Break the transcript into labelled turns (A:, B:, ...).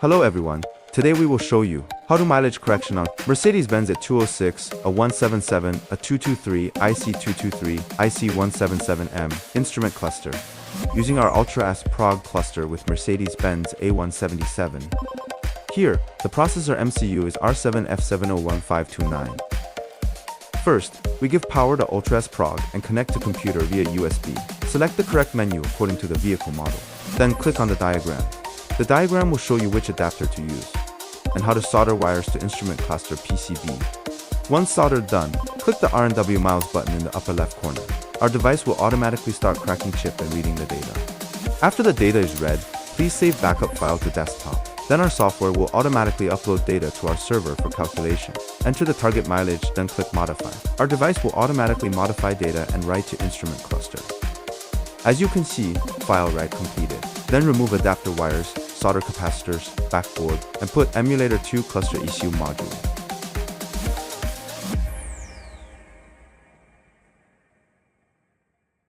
A: Hello everyone, today we will show you how to mileage correction on Mercedes-Benz W206 W223 W223 IC223 IC177M instrument cluster using our Ultra-S Prog cluster with Mercedes-Benz A177. Here, the processor MCU is R7F701529. First, we give power to Ultra-S Prog and connect to computer via USB. Select the correct menu according to the vehicle model. Then click on the diagram. The diagram will show you which adapter to use and how to solder wires to instrument cluster PCB. Once soldered done, click the R&W miles button in the upper left corner. Our device will automatically start cracking chip and reading the data. After the data is read, please save backup file to desktop. Then our software will automatically upload data to our server for calculation. Enter the target mileage, then click Modify. Our device will automatically modify data and write to instrument cluster. As you can see, file write completed. Then remove adapter wires, solder capacitors, backboard, and put emulator 2 cluster ECU module.